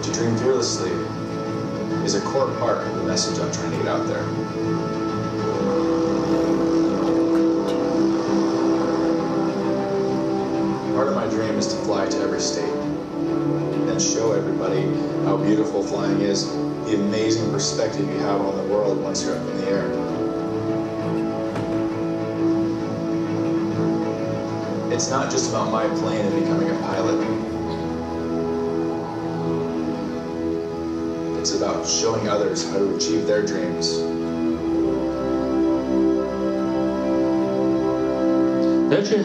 To dream fearlessly is a core part of the message I'm trying to get out there. Part of my dream is to fly to every state and show everybody how beautiful flying is, the amazing perspective you have on the world once you're up in the air. It's not just about my plane and becoming a pilot. It's about showing others how to achieve their dreams. They actually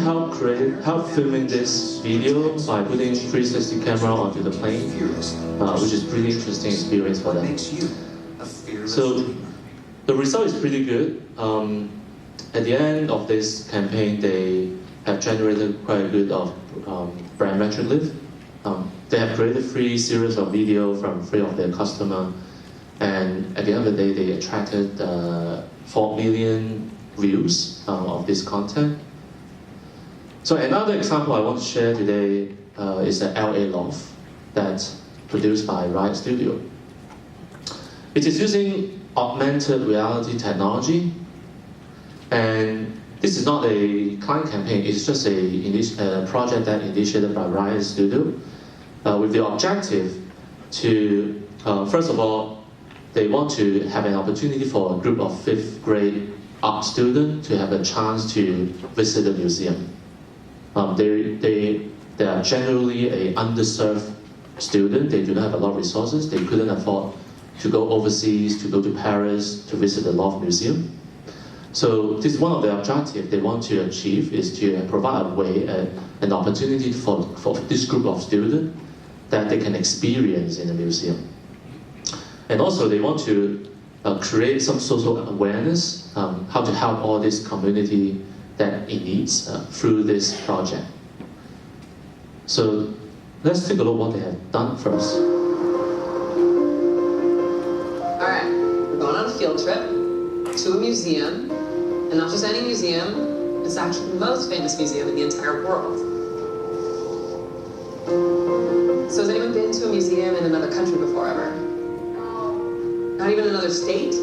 help filming this video by putting 360 camera onto the plane, which is pretty interesting experience for them. So the result is pretty good. At the end of this campaign, they have generated quite a bit of brand metric lift. They have created 3 series of video from 3 of their customers, and at the end of the day, they attracted 4 million views of this content. So another example I want to share today is the LA Loft that's produced by Riot Studio. It is using augmented reality technology, and this is not a client campaign, it's just a project that initiated by Riot Studio with the objective to, first of all, they want to have an opportunity for a group of 5th grade art students to have a chance to visit the museum. They are generally an underserved student. They do not have a lot of resources. They couldn't afford to go overseas, to go to Paris, to visit the Louvre Museum. So this is one of the objectives they want to achieve, is to provide a way, an opportunity for this group of students that they can experience in the museum. And also they want to create some social awareness, how to help all this community that it needs through this project. So let's take a look what they have done first. Alright, we're going on a field trip to a museum, and not just any museum, it's actually the most famous museum in the entire world. So has anyone been to a museum in another country before ever? Not even another state?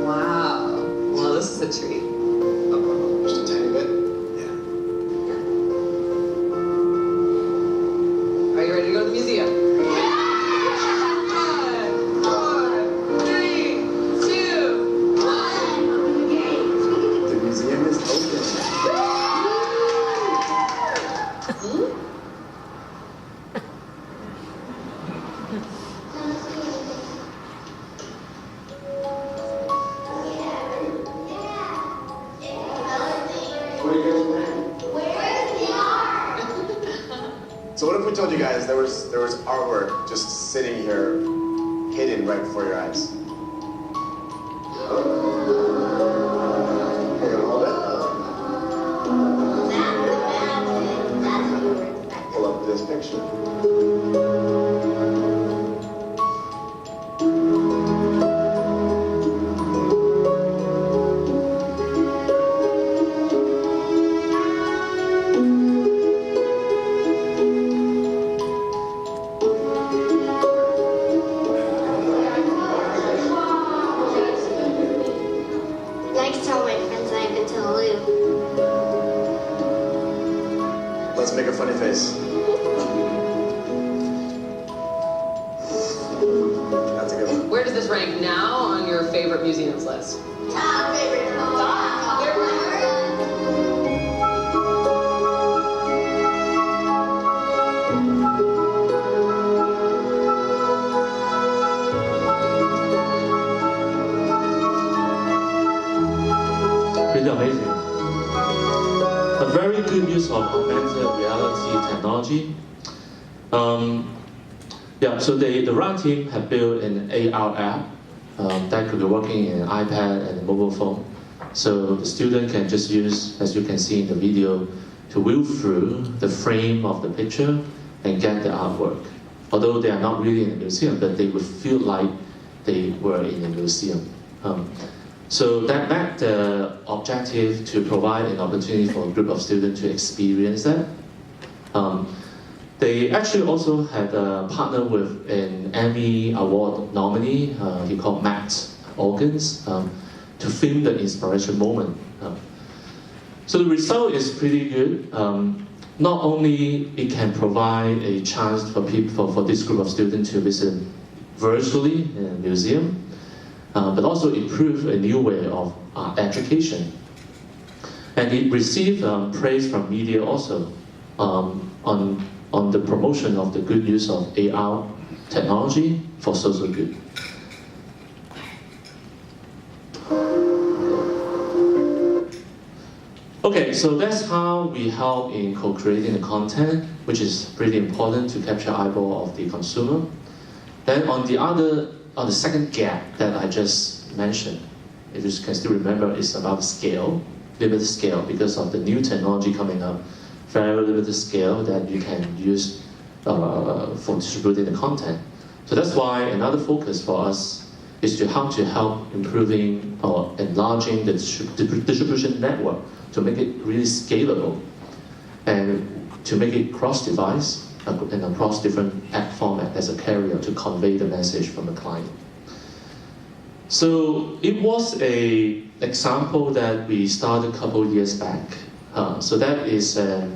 Wow, well this is a treat. Just a tiny bit? Yeah. Are you ready to go to the museum? The museum is open. So what if we told you guys there was artwork just sitting here, hidden right before your eyes? You're gonna hold it? Pull up this picture. Let's make a funny face. That's a good one. Where does this rank now on your favorite museums list? Top favorite. Pretty amazing. A very good use of augmented reality technology. So the Riot team have built an AR app that could be working in an iPad and a mobile phone. So the student can just use, as you can see in the video, to wheel through the frame of the picture and get the artwork. Although they are not really in a museum, but they would feel like they were in a museum. So that met the objective to provide an opportunity for a group of students to experience that. They actually also had a partner with an Emmy Award nominee, he called Matt Organs, to film the inspiration moment. So the result is pretty good. Not only it can provide a chance for people, for this group of students to visit virtually in a museum, but also improve a new way of education. And it received praise from media also on the promotion of the good use of AR technology for social good. Okay, so that's how we help in co-creating the content, which is pretty important to capture eyeball of the consumer. Then on the second gap that I just mentioned, if you can still remember, is about scale, limited scale, because of the new technology coming up, very limited scale that you can use for distributing the content. So that's why another focus for us is to help improving or enlarging the distribution network to make it really scalable and to make it cross-device and across different app format as a carrier to convey the message from the client. So it was an example that we started a couple years back. So that is a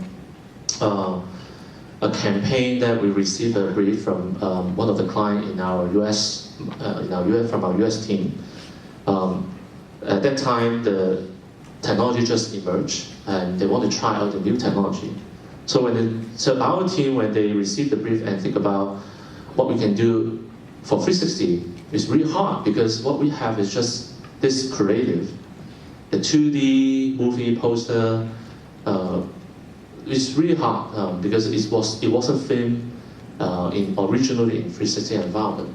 campaign that we received a brief from one of the clients in our from our US team. At that time, the technology just emerged, and they want to try out the new technology. So our team, when they receive the brief and think about what we can do for 360, it's really hard because what we have is just this creative, the 2D movie poster. It's really hard because it wasn't filmed originally in 360 environment.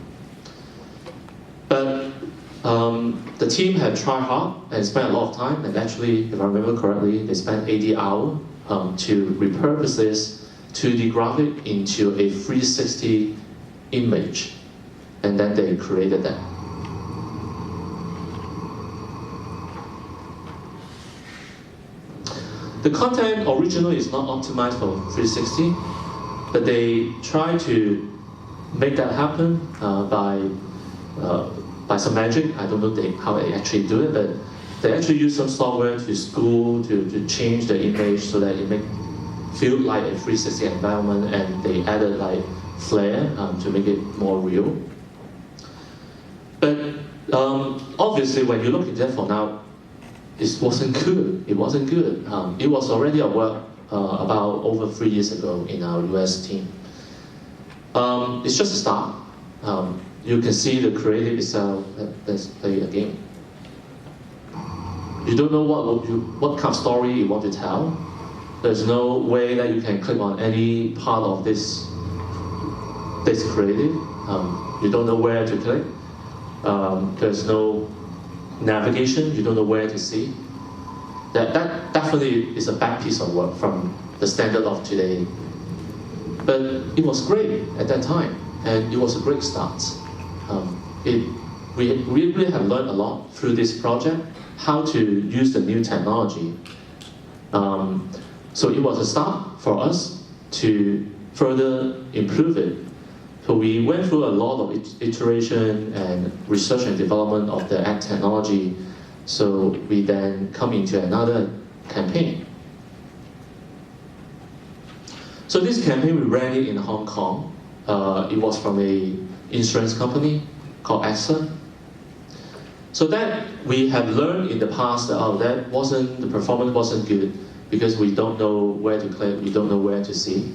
But the team had tried hard and spent a lot of time, and actually, if I remember correctly, they spent 80 hours to repurpose this 2D graphic into a 360 image, and then they created that. The content originally is not optimized for 360, but they try to make that happen by some magic. I don't know how they actually do it, but they actually use some software to change the image so that it feel like a 360 environment, and they added like flare to make it more real. But obviously, when you look at that for now, it wasn't good. It wasn't good. It was already a work about over 3 years ago in our US team. It's just a start. You can see the creative itself. Let's play a game. You don't know what kind of story you want to tell. There's no way that you can click on any part of this creative. You don't know where to click. There's no navigation. You don't know where to see. That definitely is a bad piece of work from the standard of today. But it was great at that time, and it was a great start. We really have learned a lot through this project, how to use the new technology. So it was a start for us to further improve it. So we went through a lot of iteration and research and development of the app technology. So we then come into another campaign. So this campaign, we ran it in Hong Kong. It was from an insurance company called AXA. So that we have learned in the past that the performance wasn't good because we don't know where to click, we don't know where to see.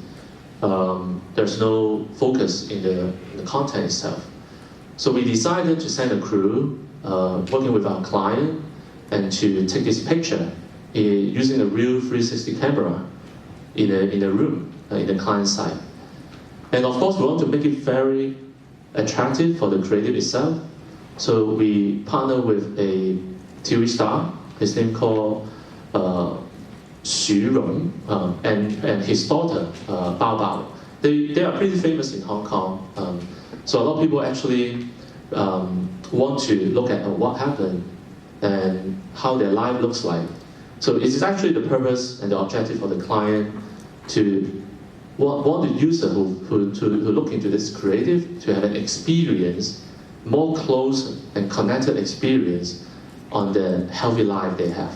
There's no focus in the content itself. So we decided to send a crew working with our client and to take this picture using a real 360 camera in a room in the client side. And of course, we want to make it very attractive for the creative itself. So we partner with a TV star, his name called Xu Rong, and his daughter, Bao Bao. They are pretty famous in Hong Kong. So a lot of people actually want to look at what happened and how their life looks like. So it is actually the purpose and the objective for the client to want the user who look into this creative to have an experience, more close and connected experience on the healthy life they have.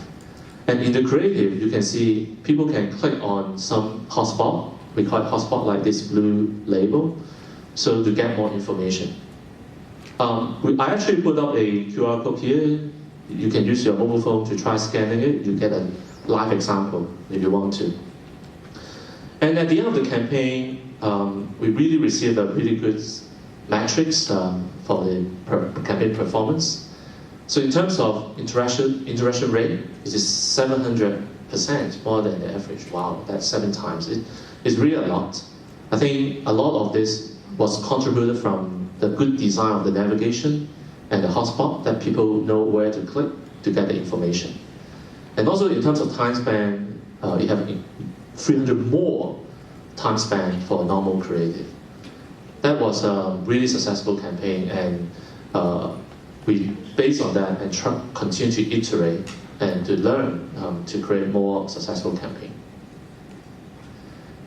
And in the creative, you can see people can click on some hotspot, we call it hotspot, like this blue label, so to get more information. I actually put up a QR code here. You can use your mobile phone to try scanning it. You get a live example if you want to. And at the end of the campaign, we really received a really good metrics for the campaign performance. So in terms of interaction rate, it is 700% more than the average. Wow, that's 7 times. It's really a lot. I think a lot of this was contributed from the good design of the navigation and the hotspot that people know where to click to get the information. And also in terms of time span, you have 300 more time span for normal creative. That was a really successful campaign, and we, based on that, and continue to iterate and to learn to create more successful campaign.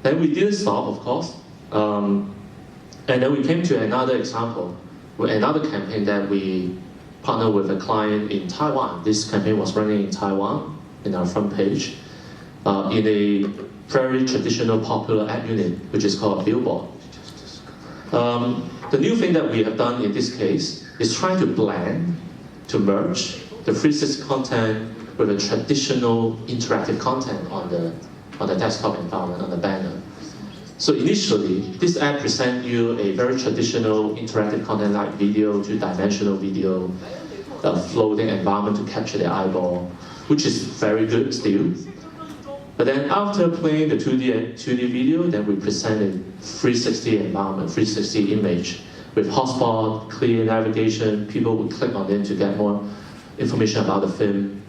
Then we didn't stop, of course, and then we came to another example, with another campaign that we partnered with a client in Taiwan. This campaign was running in Taiwan, in our front page, in a very traditional, popular ad unit, which is called Billboard. The new thing that we have done in this case is trying to blend, to merge the 360 content with a traditional interactive content on the desktop environment, on the banner. So initially, this ad presents you a very traditional interactive content like video, two-dimensional video, a floating environment to capture the eyeball, which is very good still. But then after playing the 2D video, then we presented 360 environment, 360 image with hotspot, clear navigation. People would click on them to get more information about the film.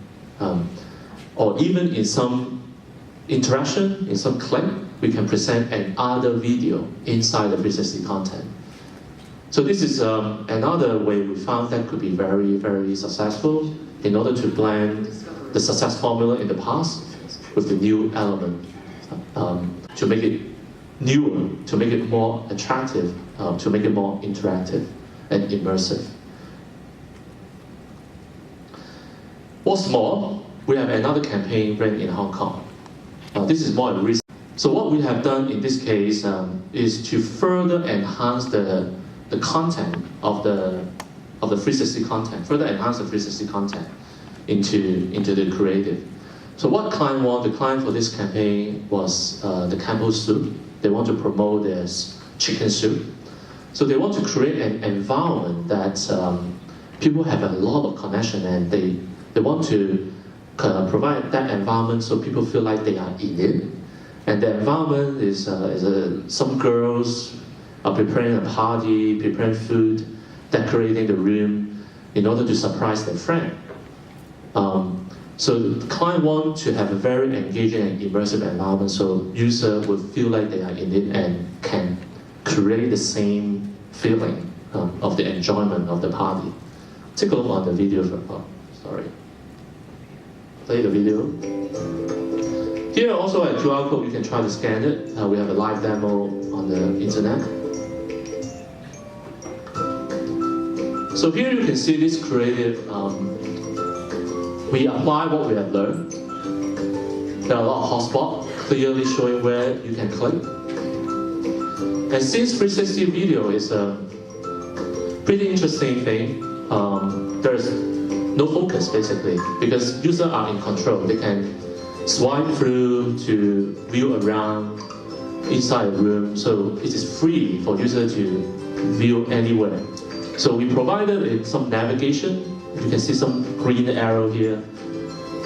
Or even in some interaction, in some clip, we can present another video inside the 360 content. So this is another way we found that could be very, very successful in order to blend the success formula in the past with the new element, to make it newer, to make it more attractive, to make it more interactive and immersive. What's more, we have another campaign running in Hong Kong. This is more recent. So what we have done in this case is to further enhance the content of the 360 content, further enhance the 360 content into the creative. So what client want? The client for this campaign was the Campbell soup. They want to promote their chicken soup. So they want to create an environment that people have a lot of connection, and they want to provide that environment so people feel like they are in it. And the environment is some girls are preparing a party, preparing food, decorating the room in order to surprise their friend. So the client wants to have a very engaging and immersive environment so user will feel like they are in it and can create the same feeling of the enjoyment of the party. Take a look on the video. Play the video. Here also a QR code, you can try to scan it. We have a live demo on the internet. So here you can see this creative. We apply what we have learned. There are a lot of hotspots clearly showing where you can click. And since 360 video is a pretty interesting thing, there's no focus basically, because users are in control. They can swipe through to view around inside a room, so it is free for user to view anywhere. So we provided some navigation. You can see some green arrow here.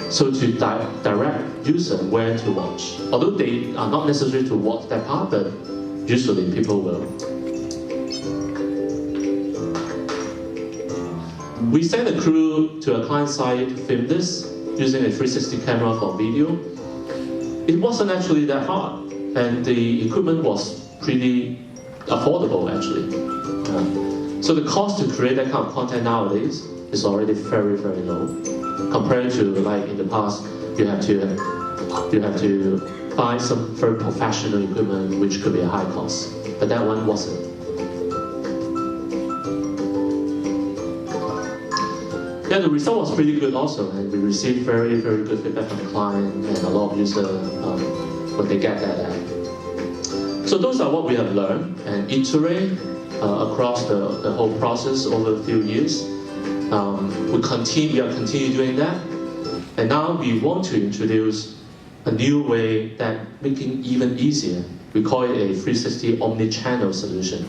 So to direct user where to watch. Although they are not necessary to watch that part, but usually people will. We sent a crew to a client site to film this using a 360 camera for video. It wasn't actually that hard, and the equipment was pretty affordable actually. So the cost to create that kind of content nowadays is already very, very low compared to like in the past. You have to buy some very professional equipment, which could be a high cost. But that one wasn't. Yeah, the result was pretty good also, and we received very, very good feedback from the client and a lot of users when they get that app. So those are what we have learned and iterate across the whole process over a few years. We are continue doing that, and now we want to introduce a new way that making even easier. We call it a 360 omni-channel solution.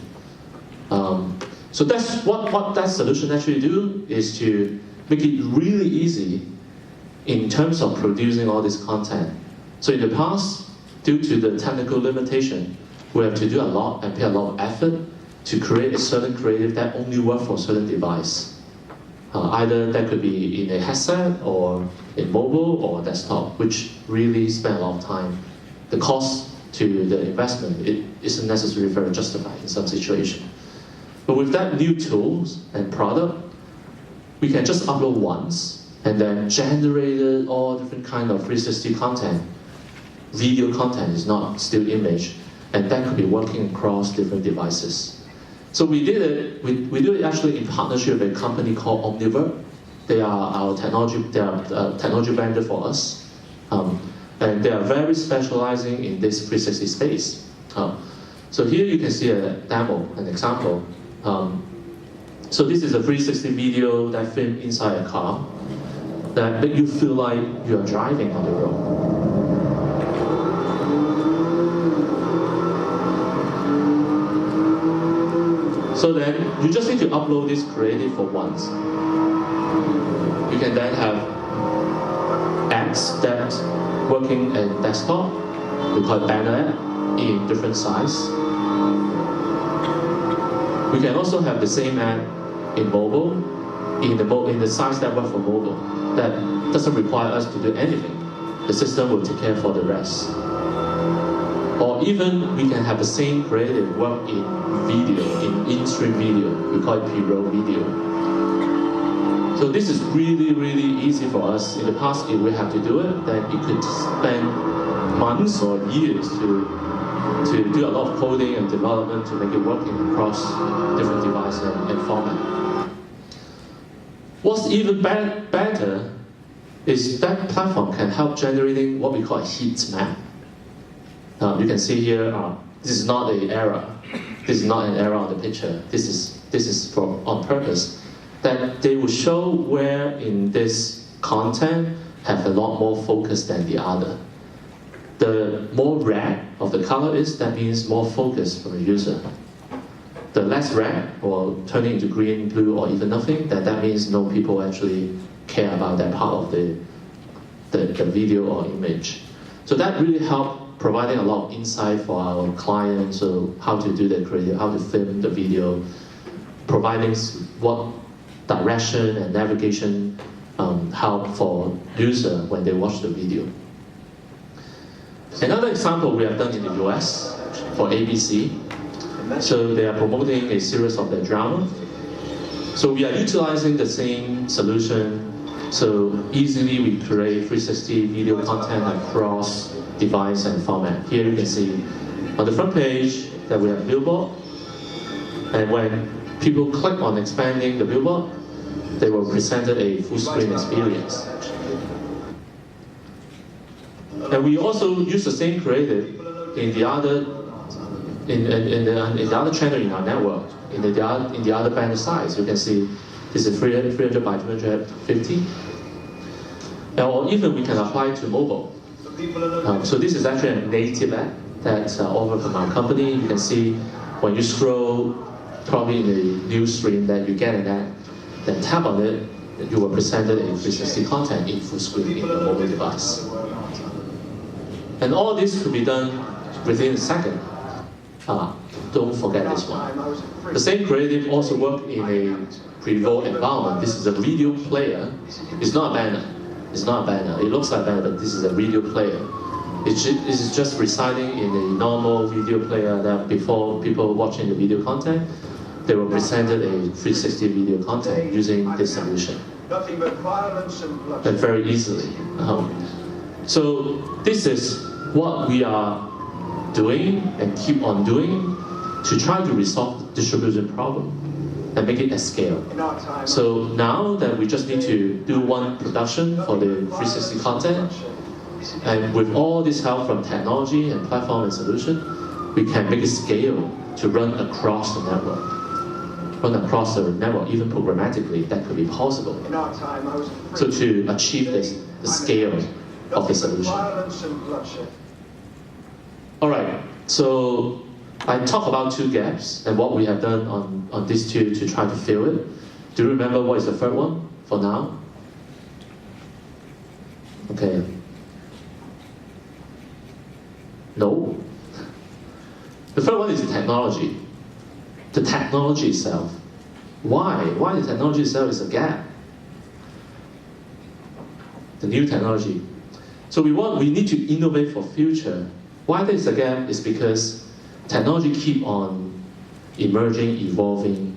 So that's what that solution actually do is to make it really easy in terms of producing all this content. So in the past, due to the technical limitation, we have to do a lot and pay a lot of effort to create a certain creative that only works for a certain device. Either that could be in a headset or in mobile or desktop, which really spend a lot of time. The cost to the investment, it isn't necessarily very justified in some situation. But with that new tools and product, we can just upload once and then generate all different kind of 360 content. Video content is not still image, and that could be working across different devices. So we did it. We do it actually in partnership with a company called Omniverb. They are our technology. They are a technology vendor for us, and they are very specializing in this 360 space. So here you can see a demo, an example. So this is a 360 video that film inside a car that make you feel like you are driving on the road. So then you just need to upload this creative for once. You can then have ads that working in desktop, we call it banner ad, in different size. We can also have the same ad in mobile, in the size that works for mobile. That doesn't require us to do anything. The system will take care for the rest. Or even we can have the same creative work in video, in-stream video. We call it pre-roll video. So this is really, really easy for us. In the past, if we have to do it, then it could spend months or years to do a lot of coding and development to make it working across different devices and format. What's even better is that platform can help generating what we call a heat map. You can see here, this is not an error. This is not an error on the picture. This is on purpose. That they will show where in this content have a lot more focus than the other. The more red of the color is, that means more focus from the user. The less red, or turning into green, blue, or even nothing, that means no people actually care about that part of the video or image. So that really helped providing a lot of insight for our clients, so how to do the creative, how to film the video, providing what direction and navigation help for user when they watch the video. Another example we have done in the US for ABC. So they are promoting a series of their drama. So we are utilizing the same solution. So easily we create 360 video content across device and format. Here you can see on the front page that we have billboard. And when people click on expanding the billboard, they were presented a full screen experience. And we also use the same creative in the other other channel in our network, in the other banner size. You can see this is 300 by 250. Or even we can apply to mobile. So this is actually a native app that's offered from our company. You can see when you scroll, probably in the news stream, that you get an ad, then tap on it, you were presented a 360 content in full screen in the mobile device. And all this could be done within a second. Don't forget this one. The same creative also work in a pre-roll environment. This is a video player. It's not a banner. It's not a banner. It looks like a banner, but this is a video player. It is just residing in a normal video player that before people watching the video content, they were presented a 360 video content using this solution. And very easily. So this is what we are doing and keep on doing to try to resolve the distribution problem and make it at scale. So now that we just need to do one production for the 360 content, and with all this help from technology and platform and solution, we can make it scale to run across the network. Run across the network, even programmatically, that could be possible. So to achieve this, the scale of the solution. All right, so I talked about two gaps and what we have done on these two to try to fill it. Do you remember what is the third one for now? Okay. No. The third one is technology. The technology itself. Why? Why the technology itself is a gap? The new technology. So we need to innovate for future. Why there is a gap is because technology keep on emerging, evolving.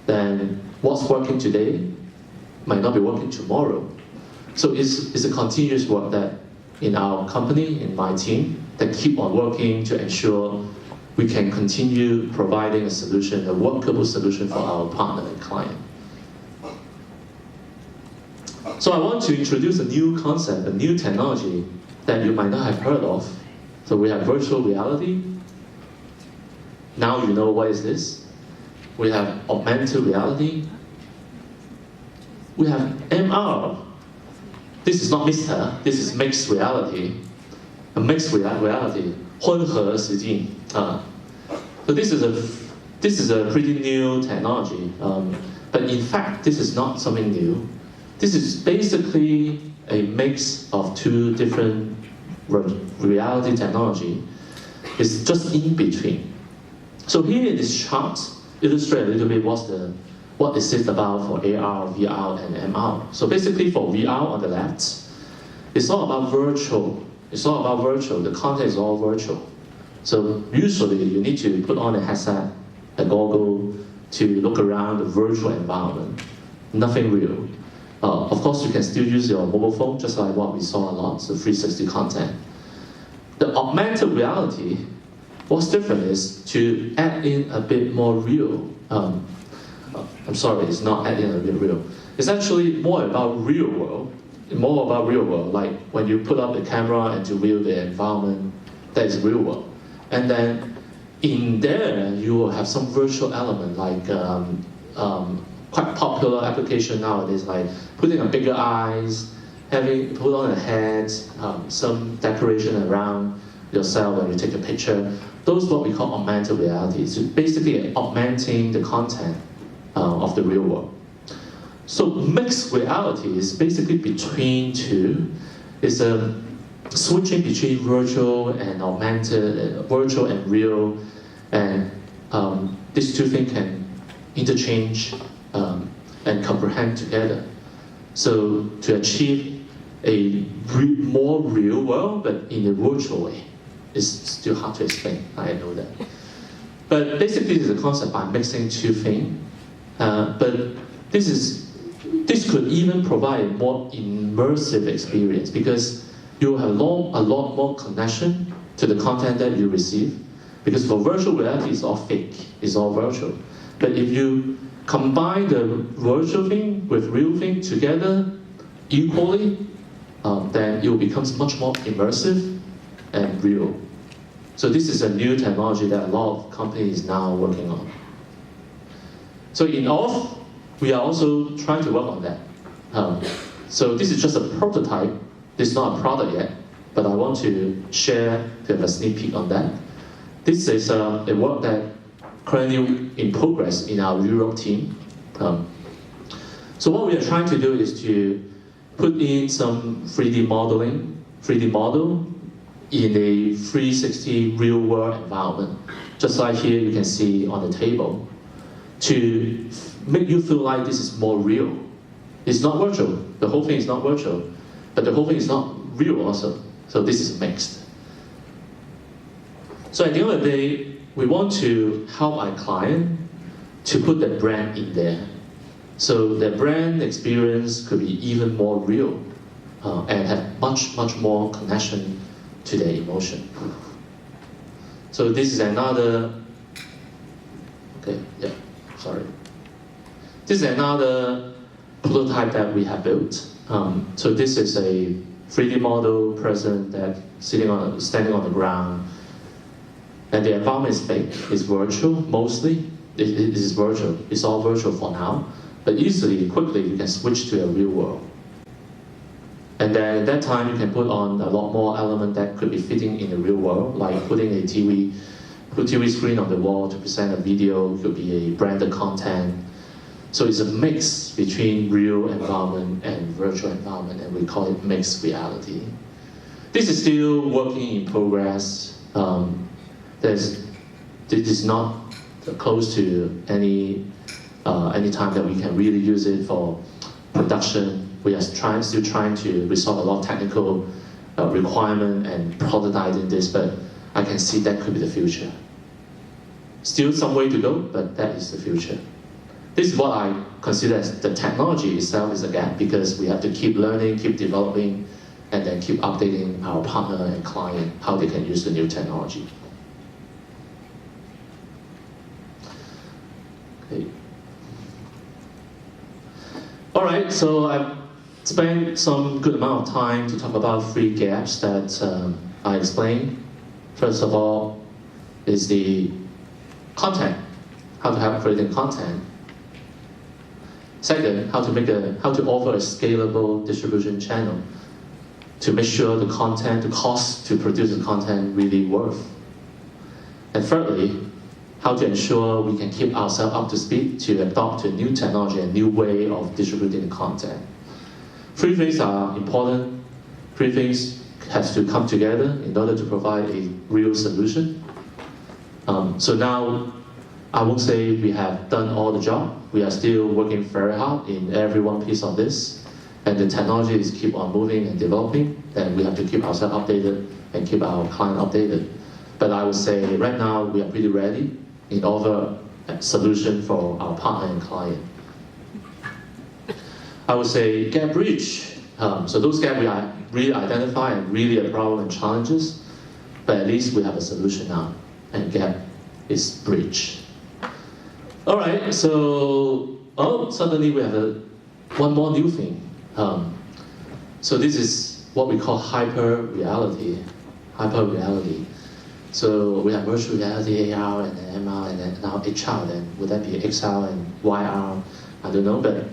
Then what's working today might not be working tomorrow. So it's a continuous work that in our company, in my team, that keep on working to ensure we can continue providing a solution, a workable solution for our partner and client. So I want to introduce a new concept, a new technology that you might not have heard of. So we have virtual reality. Now you know what is this. We have augmented reality. We have MR. This is not Mr., this is mixed reality. A mixed reality, 混合实境. So this is a pretty new technology, but in fact this is not something new. This is basically a mix of two different reality technology. It's just in between. So here in this chart, illustrate a little bit what is it about for AR, VR, and MR. So basically for VR on the left, it's all about virtual. It's all about virtual. The content is all virtual. So usually you need to put on a headset, a goggle, to look around the virtual environment. Nothing real. Of course, you can still use your mobile phone, just like what we saw a lot, the 360 content. The augmented reality, what's different is to add in a bit more real. I'm sorry, it's not adding a bit real. It's actually more about real world. More about real world, like when you put up the camera and to view the environment, that is real world. And then in there, you will have some virtual element, like quite popular application nowadays, like putting a bigger eyes, having put on a head, some decoration around yourself when you take a picture. Those what we call augmented reality. So basically augmenting the content of the real world. So mixed reality is basically between two. It's a switching between virtual and augmented, virtual and real, and these two things can interchange and comprehend together. So to achieve a more real world, but in a virtual way, is still hard to explain. I know that. But basically, it's a concept by mixing two things. But this could even provide a more immersive experience because you have a lot more connection to the content that you receive. Because for virtual reality, it's all fake, it's all virtual. But if you combine the virtual thing with real thing together equally, then it becomes much more immersive and real. So this is a new technology that a lot of companies now working on. So in off, we are also trying to work on that. So this is just a prototype. This is not a product yet, but I want to share to have a sneak peek on that. This is a work that currently in progress in our Europe team. So what we are trying to do is to put in some 3D model in a 360 real world environment. Just like here you can see on the table, to make you feel like this is more real. It's not virtual. The whole thing is not virtual, but the whole thing is not real also. So this is mixed. So at the end of the day, we want to help our client to put the brand in there. So the brand experience could be even more real and have much more connection to their emotion. So this is another, okay, yeah, sorry. This is another prototype that we have built. So this is a 3D model person that standing on the ground, and the environment is fake. It's virtual mostly. It is virtual. It's all virtual for now. But easily, quickly, you can switch to a real world. And then at that time, you can put on a lot more element that could be fitting in the real world, like putting a TV screen on the wall to present a video. Could be a branded content. So it's a mix between real environment and virtual environment, and we call it mixed reality. This is still working in progress. This is not close to any time that we can really use it for production. We are still trying to resolve a lot of technical requirement and prototyping this, but I can see that could be the future. Still some way to go, but that is the future. This is what I consider as the technology itself is a gap, because we have to keep learning, keep developing, and then keep updating our partner and client how they can use the new technology. Okay. All right, so I've spent some good amount of time to talk about 3 gaps that I explained. First of all is the content, how to have creating content. Second, how to offer a scalable distribution channel to make sure the cost to produce the content really worth. And thirdly, how to ensure we can keep ourselves up to speed to adopt a new technology, a new way of distributing the content. 3 things are important. 3 things have to come together in order to provide a real solution. So now, I won't say we have done all the job. We are still working very hard in every one piece of this. And the technology is keep on moving and developing. And we have to keep ourselves updated and keep our client updated. But I would say right now we are pretty ready in offer a solution for our partner and client. I would say gap bridge. So those gaps we are really identify and really a problem and challenges. But at least we have a solution now. And gap is bridge. All right, so suddenly we have one more new thing. So this is what we call hyper reality. So we have virtual reality, AR and MR, and then now HR. Then would that be XR and YR? I don't know, but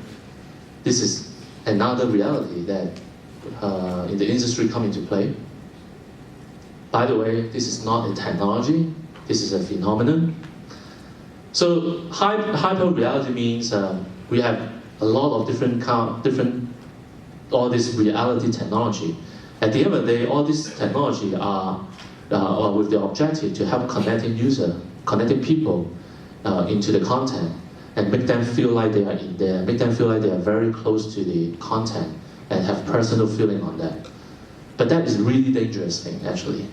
this is another reality that in the industry come into play. By the way, this is not a technology. This is a phenomenon. So hyper reality means we have a lot of different all this reality technology. At the end of the day, all this technology are with the objective to help connecting people into the content and make them feel like they are in there, make them feel like they are very close to the content and have personal feeling on that. But that is really dangerous thing actually.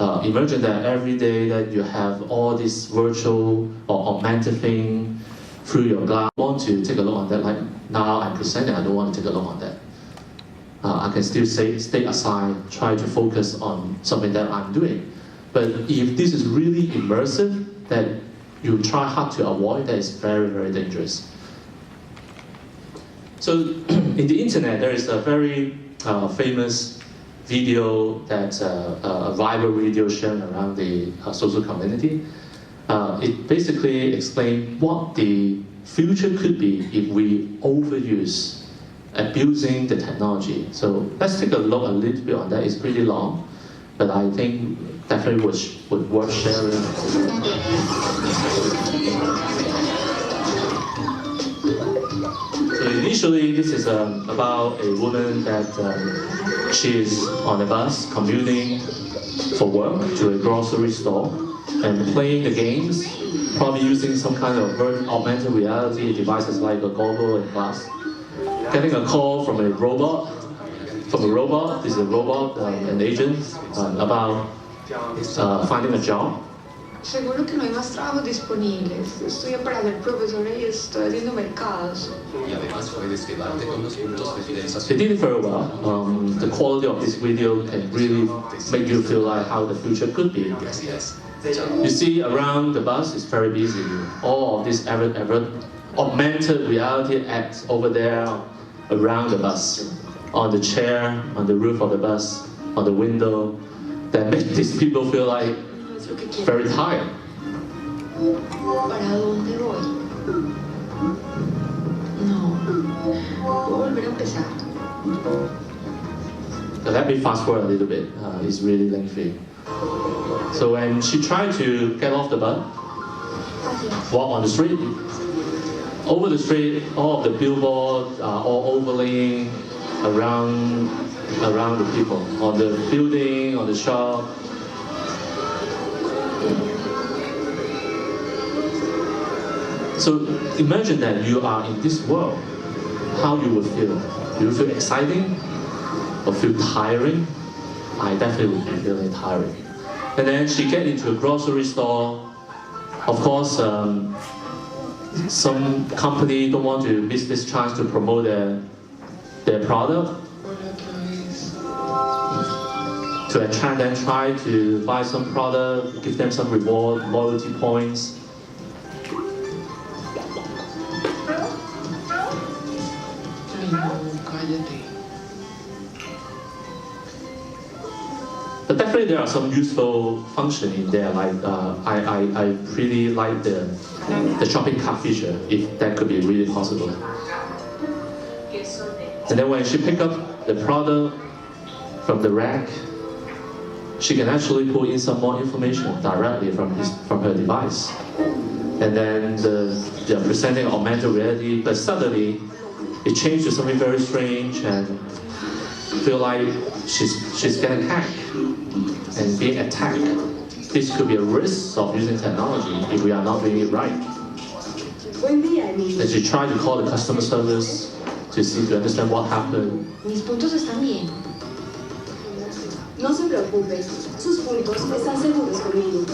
Imagine that every day that you have all this virtual or augmented thing through your glass. I want to take a look on that. Like now I'm presenting, I don't want to take a look on that. I can still stay aside, try to focus on something that I'm doing. But if this is really immersive, that you try hard to avoid, that is very, very dangerous. So in the internet, there is a very famous video that's a viral video shared around the social community. It basically explains what the future could be if we overuse, abusing the technology. So let's take a look a little bit on that. It's pretty long, but I think definitely would worth sharing. So initially, this is about a woman that she is on a bus commuting for work to a grocery store and playing the games, probably using some kind of augmented reality devices like a goggle and glass. Getting a call from a robot. This is a robot, an agent, about finding a job. Seguro que no hay más trabajos disponibles. Estudio para ser profesora y estoy haciendo mercados. Y además puedes quedarte con los puntos de They fidelización. did it very well. The quality of this video can really make you feel like how the future could be. Gracias. You see, around the bus is very busy. All of these augmented reality acts over there around the bus, on the chair, on the roof of the bus, on the window, that make these people feel like very tired. ¿Para dónde voy? No. ¿Puedo volver a empezar? Let me fast forward a little bit. It's really lengthy. So when she tried to get off the bus, walk on the street, over the street, all of the billboards are all overlaying around the people, on the building, on the shop. So imagine that you are in this world, how you would feel. Do you feel exciting or feel tiring? I definitely would be feeling tiring. And then she get into a grocery store. Of course, some company don't want to miss this chance to promote their product. To attract them, try to buy some product, give them some reward, loyalty points. But definitely there are some useful function in there. Like I really like the shopping cart feature, if that could be really possible. And then when she pick up the product from the rack, she can actually put in some more information directly from her device. And then they're presenting augmented reality, but suddenly it changed to something very strange and feel like she's getting hacked and being attacked. This could be a risk of using technology if we are not doing it right. And she tried to call the customer service to understand what happened. Mis puntos están bien. No se preocupe, sus puntos están seguros conmigo.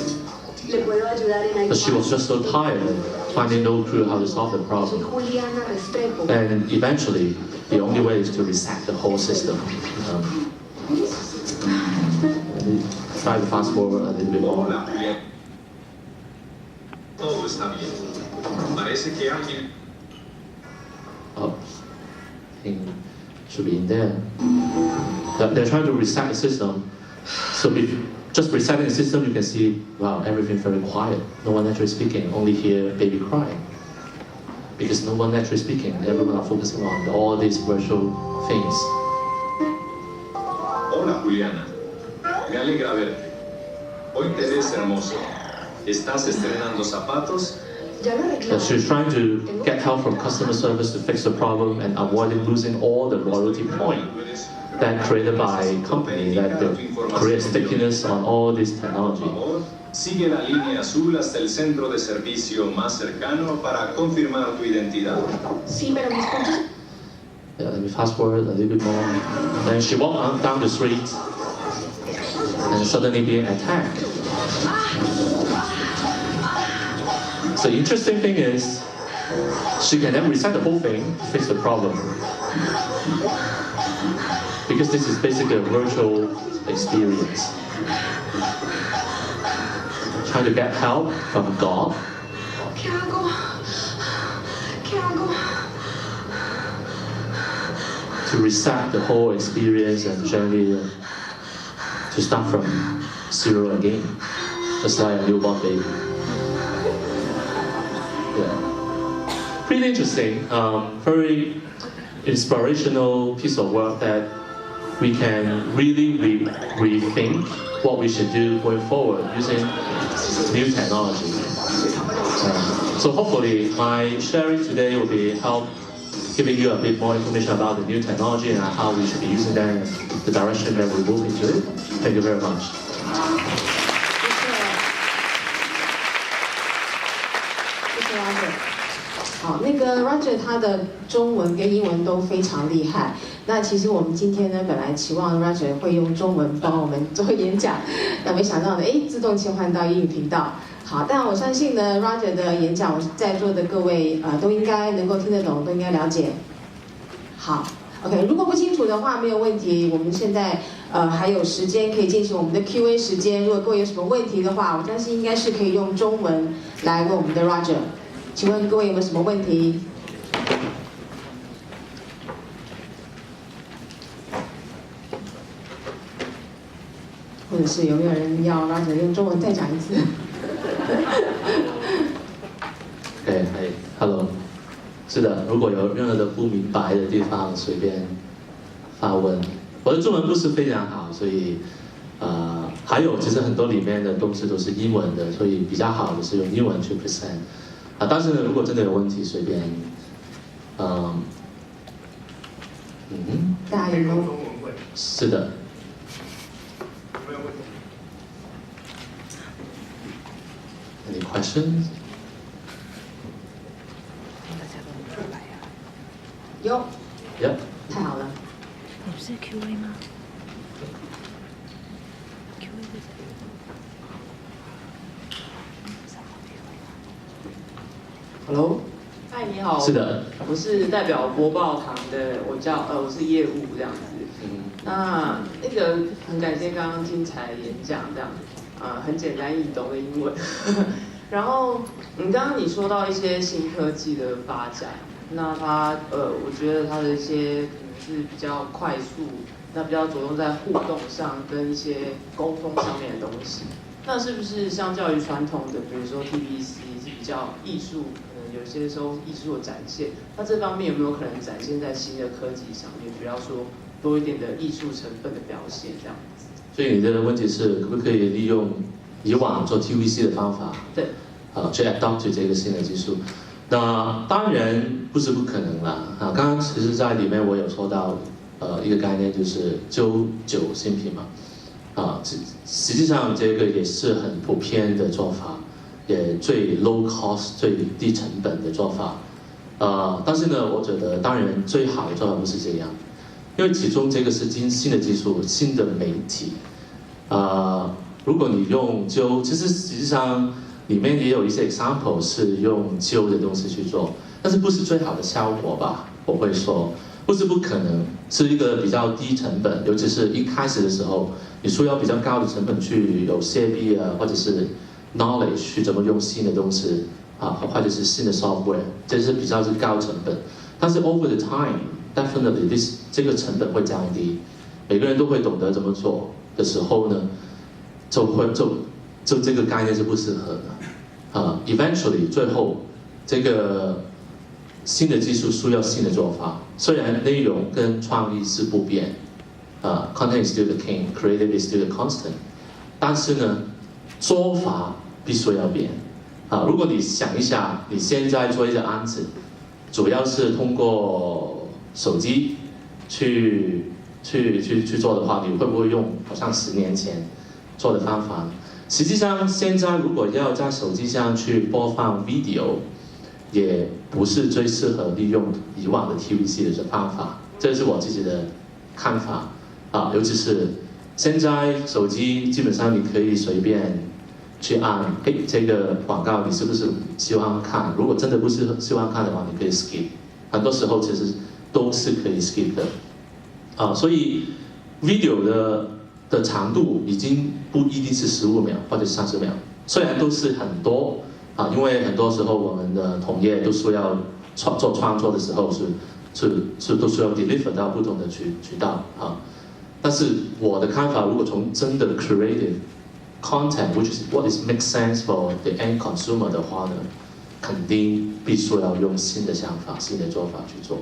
Le puedo ayudar en But she was just so tired, finding no clue how to solve the Soy problem. Juliana Restrepo. And eventually, the only way is to reset the whole system. Let me try to fast forward a little bit more. Hola, Julián. Todo está bien. Parece que alguien... Oh, I think should be in there. They're trying to reset the system. So if just resetting the system, you can see, wow, everything very quiet. No one actually speaking, only hear baby crying. Because no one actually speaking, everyone are focusing on all these virtual things. Hola, Juliana. Me alegra verte. Hoy te ves hermoso. ¿Estás estrenando zapatos? Ya lo arreglaron. She's trying to get help from customer service to fix the problem and avoiding losing all the loyalty point that created by company that create stickiness on all this Por technology. favor, sigue la línea azul hasta el centro de servicio más cercano para confirmar tu identidad. Sí, pero mis puntos... Yeah, let me fast forward a little bit more. Then she walked down the street and suddenly being attacked. So the interesting thing is, she can then reset the whole thing to fix the problem. Because this is basically a virtual experience. Trying to get help from God. ¿Qué hago? ¿Qué hago? To reset the whole experience and generally to start from zero again, just like a newborn baby. Yeah. Pretty interesting, very inspirational piece of work that we can really rethink what we should do going forward using new technology. So hopefully my sharing today will be help giving you a bit more information about the new technology and how we should be using them and the direction that we move into it. Thank you very much. 谢谢 Roger。好，那个 Roger 他的中文跟英文都非常厉害。那其实我们今天呢，本来期望 Roger 会用中文帮我们做演讲，那没想到呢，自动切换到英语频道。好，但我相信呢 ，Roger 的演讲，我在座的各位都应该能够听得懂，都应该了解。好 ，OK， 如果不清楚的话，没有问题，我们现在还有时间可以进行我们的 Q&A 时间。如果各位有什么问题的话，我相信应该是可以用中文来问我们的 Roger。请问各位有没有什么问题？或者是有没有人要 Roger 用中文再讲一次？对，Hello， 是的，如果有任何的不明白的地方，随便发问。我的中文不是非常好，所以还有其实很多里面的东西都是英文的，所以比较好的是用英文去 present。但是呢，如果真的有问题，随便，大家有没有？是的。Any questions？ 有。Yep。太好了。你不是 Q&A 吗 ？Q&A 在这里。Hello， 嗨，你好。是的。我是代表播报堂的，我是业务这样子。那个很感谢刚刚精彩的演讲，这样很简单易懂的英文。然后刚刚你说到一些新科技的发展，那它我觉得它的一些可能是比较快速，那比较着重在互动上跟一些沟通上面的东西。那是不是相较于传统的，比如说 TVC 是比较艺术，可能有些时候艺术的展现，那这方面有没有可能展现在新的科技上面，比方说多一点的艺术成分的表现这样子？所以你的问题是可不可以利用以往做 TVC 的方法，对，去 adopt 这个新的技术？那当然不是不可能啦。刚刚其实在里面我有说到一个概念，就是9新品嘛。实际上这个也是很普遍的做法，也最 low cost 最低成本的做法。但是呢，我觉得当然最好的做法不是这样，因为其中这个是新的技术、新的媒体。如果你用旧，其实实际上里面也有一些 example 是用旧的东西去做，但是不是最好的效果吧？我会说，不是不可能，是一个比较低成本，尤其是一开始的时候，你需要比较高的成本去有 CAB 或者是 knowledge 去怎么用新的东西或者是新的 software， 这是比较是高成本。但是 over the time definitely 这个成本会降低，每个人都会懂得怎么做的时候呢，就这个概念是不适合的。eventually 最后这个新的技术需要新的做法，虽然内容跟创意是不变，content is still the king, creative is still the constant， 但是呢，做法必须要变。如果你想一下，你现在做一个案子，主要是通过手机去做的话，你会不会用好像10年前做的方法呢？实际上，现在如果要在手机上去播放 video， 也不是最适合利用以往的 TVC 的方法，这是我自己的看法尤其是现在手机基本上你可以随便去按，这个广告你是不是希望看？如果真的不是希望看的话，你可以 skip。很多时候其实都是可以 skip 的所以 video 的长度已经不一定是15秒或者30秒，虽然都是很多因为很多时候我们的同业都需要做创作的时候都需要 deliver 到不同的渠道但是我的看法，如果从真的 creative content which is what is makes sense for the end consumer 的话呢，肯定必须要用新的想法、新的做法去做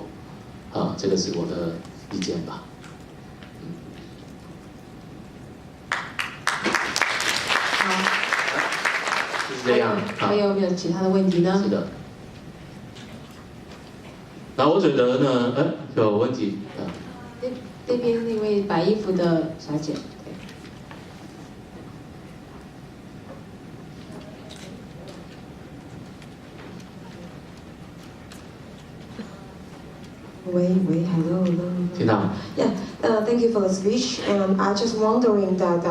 这个是我的意见吧。这样还有没有其他的问题呢？是的。那我觉得呢，有问题那边那位白衣服的小姐。Hello. 听到。Yeah, thank you for the speech. I just wondering that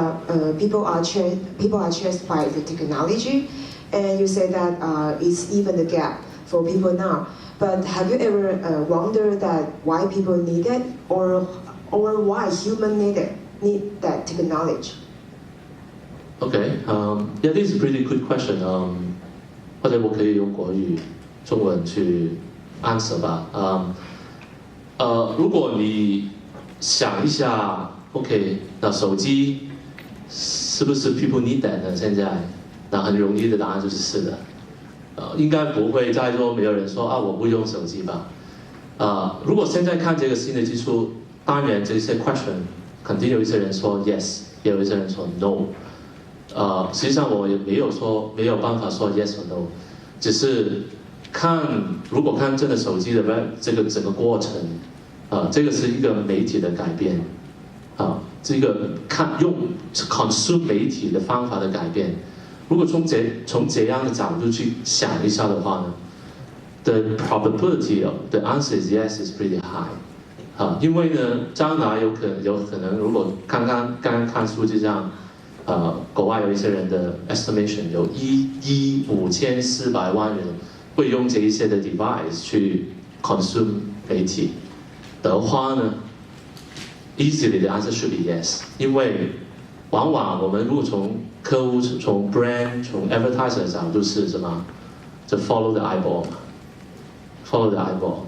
people are chased by the technology, and you say that it's even the gap for people now. But have you ever wondered that why people need it, or why humans need that technology? Okay, yeah, this is a pretty good question. 或者我可以用国语、中文去 answer 吧。如果你想一下 ，OK， 那手机是不是 people need that 呢？现在，那很容易的答案就是是的。应该不会在座没有人说啊，我不用手机吧。如果现在看这个新的技术，当然这些 question 肯定有一些人说 yes， 也有一些人说 no。实际上我也没有办法说 yes or no， 只是如果看真的手机的这个整个过程，这个是一个媒体的改变，这个用 consume 媒体的方法的改变。如果从这样的角度去想一下的话呢 ，the probability of the answer is yes is pretty high，因为呢，将来有可能，如果刚刚看数据上，国外有一些人的 estimation 有5400万人会用这一些的 device 去 consume 媒体的话呢 ，easily the answer should be yes， 因为往往我们如果从客户、从 brand、从 advertiser 的角度是什么？就 follow the eyeball，follow the eyeball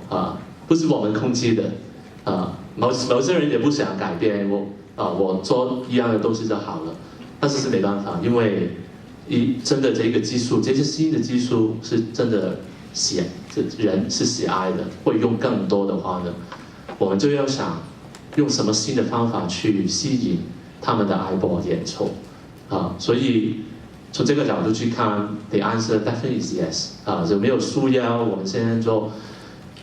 不是我们控制的某些人也不想改变，我做一样的东西就好了，但是没办法，因为真的这个技术，这些新的技术是真的人是喜爱的，会用更多的话呢，我们就要想用什么新的方法去吸引他们的 eyeball 眼球。所以从这个角度去看 ，the answer definitely is yes。就没有束腰，我们现在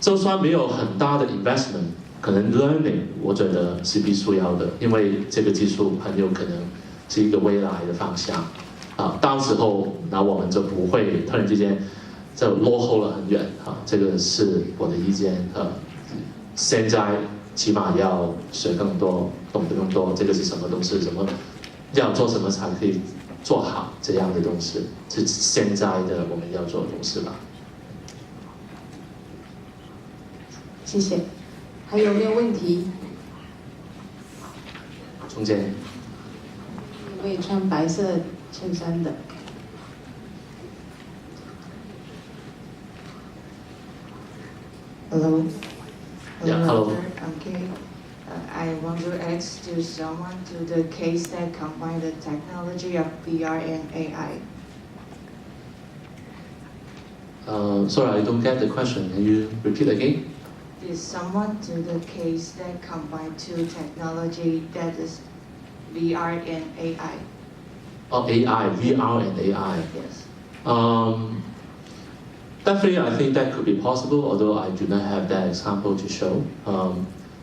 就算没有很大的 investment， 可能 learning 我觉得是必须要的，因为这个技术很有可能是一个未来的方向。到时候那我们就不会突然之间就落后了很远。这个是我的意见。现在起码要学更多，懂得更多，这个是什么东西，什么。要做什么才可以做好这样的东西，是现在的我们要做的东西吧。谢谢。还有没有问题？中间。一位穿白色衬衫的。Hello. Yeah, hello. Okay. I want to ask to someone to the case that combine the technology of VR and AI. Sorry, I don't get the question. Can you repeat again? Is someone to the case that combine two technology that is VR and AI? Oh, AI, VR and AI. Yes. Definitely, I think that could be possible, although I do not have that example to show.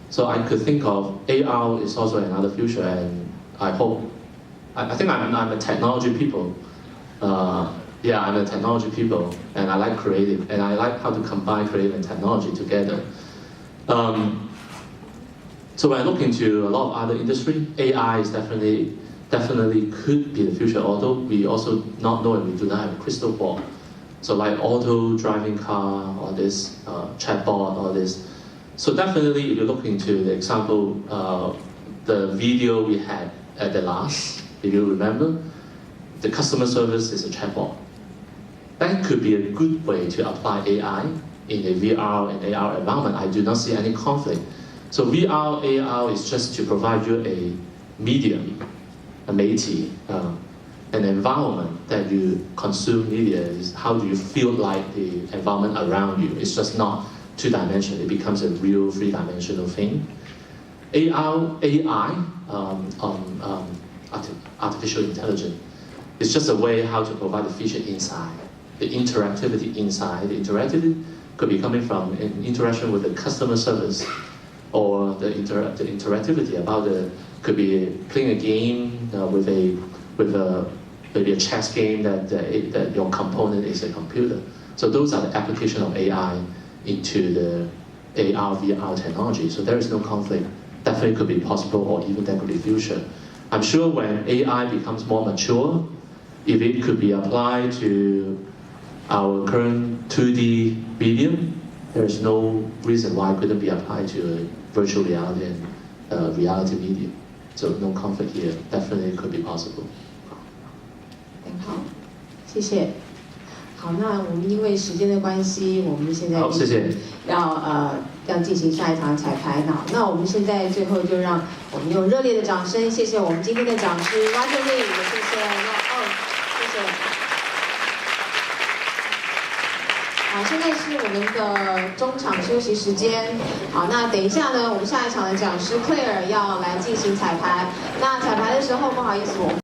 So I could think of AR is also another future, and I hope, I think I'm a technology people. Yeah, I'm a technology people, and I like creative, and I like how to combine creative and technology together. So when I look into a lot of other industry, AI is definitely could be the future, although we also not know, and we do not have a crystal ball. So like auto driving car, all this, chatbot, all this. So definitely, if you look into the example, the video we had at the last, if you remember, the customer service is a chatbot. That could be a good way to apply AI in a VR and AR environment. I do not see any conflict. So VR, AR is just to provide you a medium, a媒体, an environment that you consume media. Is how do you feel like the environment around you? It's just not two-dimensional. It becomes a real three-dimensional thing. AI, artificial intelligence, is just a way how to provide the feature inside, the interactivity inside. The interactivity could be coming from an interaction with the customer service, or the interactivity about could be playing a game with maybe a chess game that your component is a computer. So those are the application of AI into the AR, VR technology. So there is no conflict. Definitely could be possible, or even that could be future. I'm sure when AI becomes more mature, if it could be applied to our current 2D medium, there's no reason why it couldn't be applied to a virtual reality and reality medium. So no conflict here. Definitely could be possible. 很好，谢谢。好，那我们因为时间的关系，我们现在好，谢谢。要进行下一场彩排。那我们现在最后就让我们用热烈的掌声，谢谢我们今天的讲师 Roger Lee， 也谢谢谢谢。好，现在是我们的中场休息时间。好，那等一下呢，我们下一场的讲师 Claire 要来进行彩排。那彩排的时候，不好意思，我们